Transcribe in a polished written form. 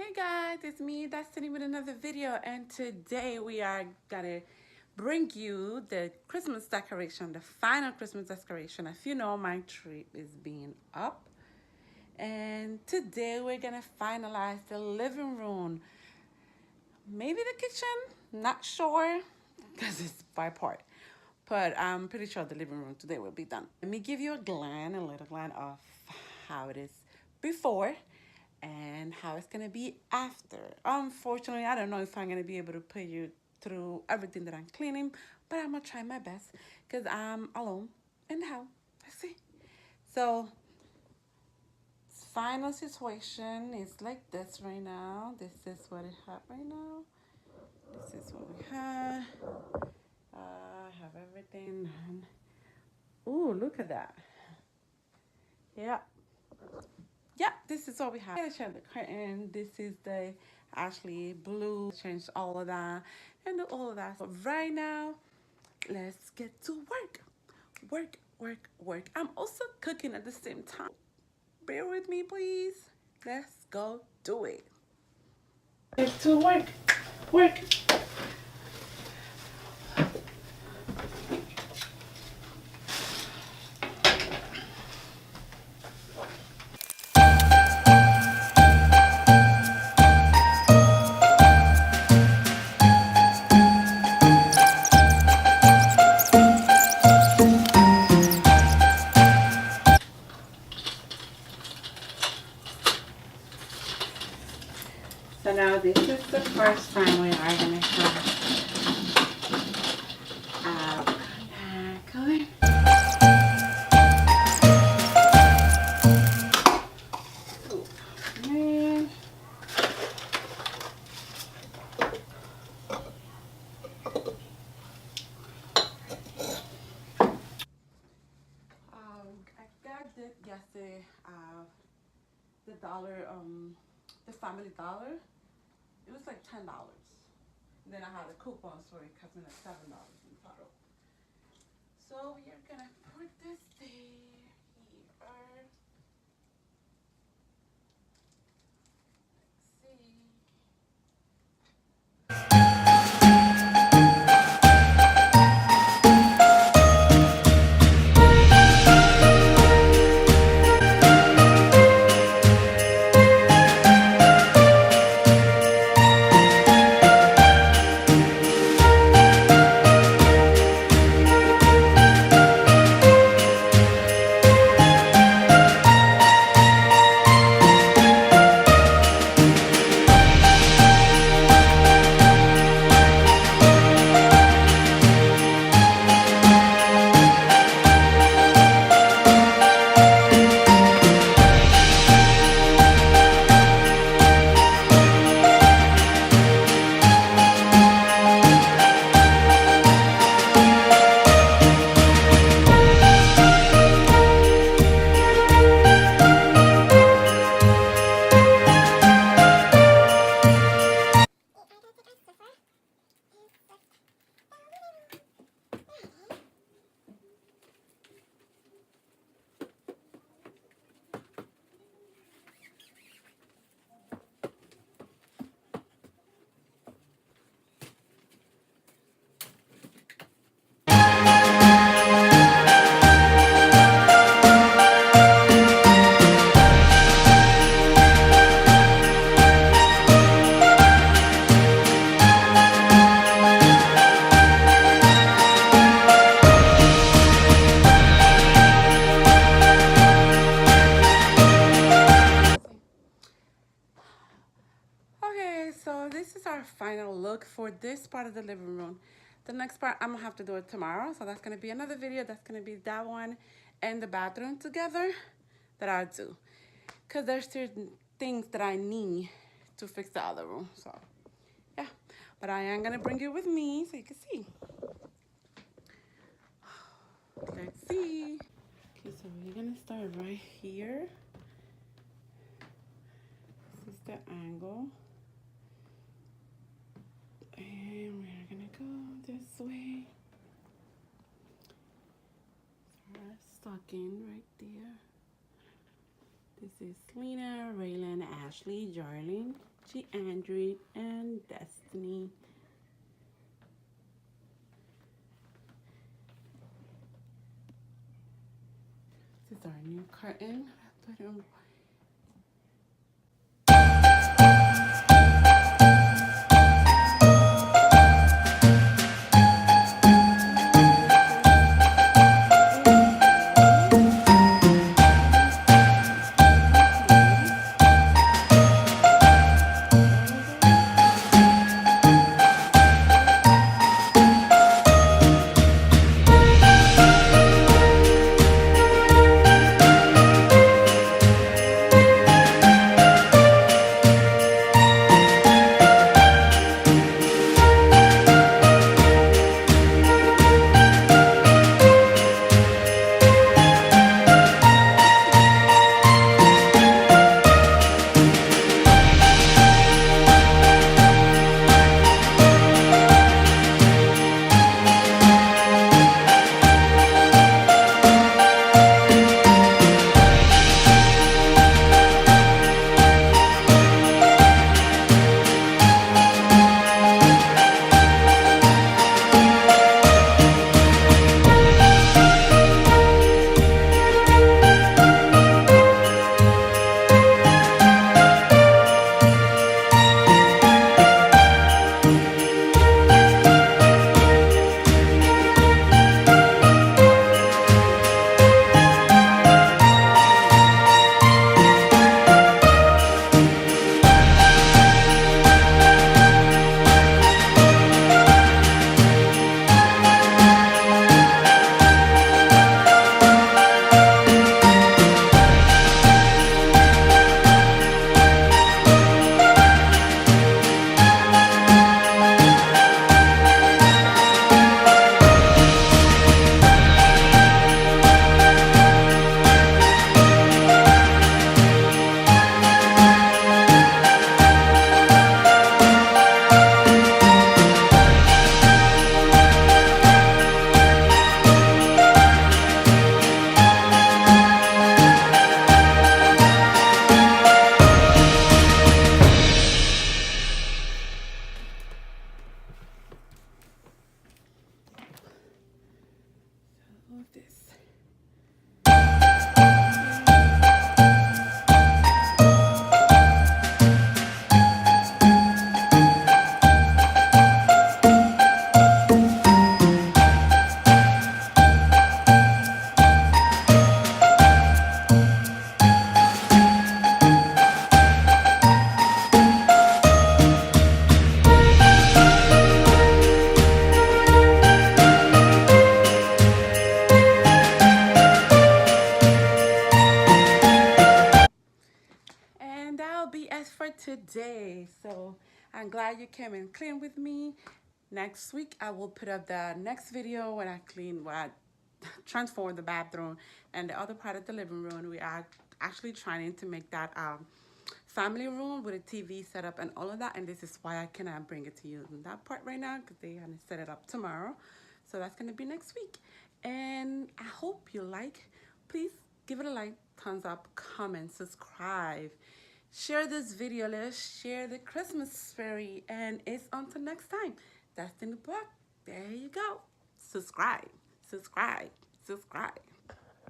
Hey guys, it's me, Destiny, with another video, and today we are gonna bring you the Christmas decoration, the final Christmas decoration. As you know, my tree is being up, and today we're gonna finalize the living room, maybe the kitchen, not sure, because it's by part. But I'm pretty sure the living room today will be done. Let me give you a little glance of how it is before and how it's gonna be after. Unfortunately, I don't know if I'm gonna be able to put you through everything that I'm cleaning, but I'm gonna try my best because I'm alone in the house. Let's see. So, final situation is like this right now. This is what it have right now. This is what we have. I have everything done. Ooh, look at that. Yeah. Yeah, this is what we have. I change the curtain. This is the Ashley blue. Change all of that and do all of that. So right now, let's get to work. Work, work, work. I'm also cooking at the same time. Bear with me, please. Let's go do it. Get to work. Work. So now this is the first time we are gonna have color. Man. I got it yesterday. The dollar, the Family Dollar. It was like $10. And then I had a coupon, so it cost me like $7 in total. So we are gonna put this there, here. Let's see. Okay, so this is our final look for this part of the living room. The next part, I'm gonna have to do it tomorrow. So that's gonna be another video. That's gonna be that one and the bathroom together that I'll do. Cause there's certain things that I need to fix the other room, so yeah. But I am gonna bring you with me so you can see. Let's see. Okay, so we're gonna start right here. This is the angle. And we're gonna go this way. Start stocking right there. This is Lena, Raylan, Ashley, Jarlene, G. Andrew, and Destiny. This is our new curtain. Put them. This. For today, so I'm glad you came and clean with me. Next week I will put up the next video when I transform the bathroom and the other part of the living room. We are actually trying to make that family room with a TV set up and all of that, and this is why I cannot bring it to you in that part right now, because they're gonna set it up tomorrow. So that's gonna be next week, and I hope you like. Please give it a like, thumbs up, comment, subscribe. Share this video, let's share the Christmas fairy, and it's until next time. That's in the book. There you go. Subscribe, subscribe, subscribe.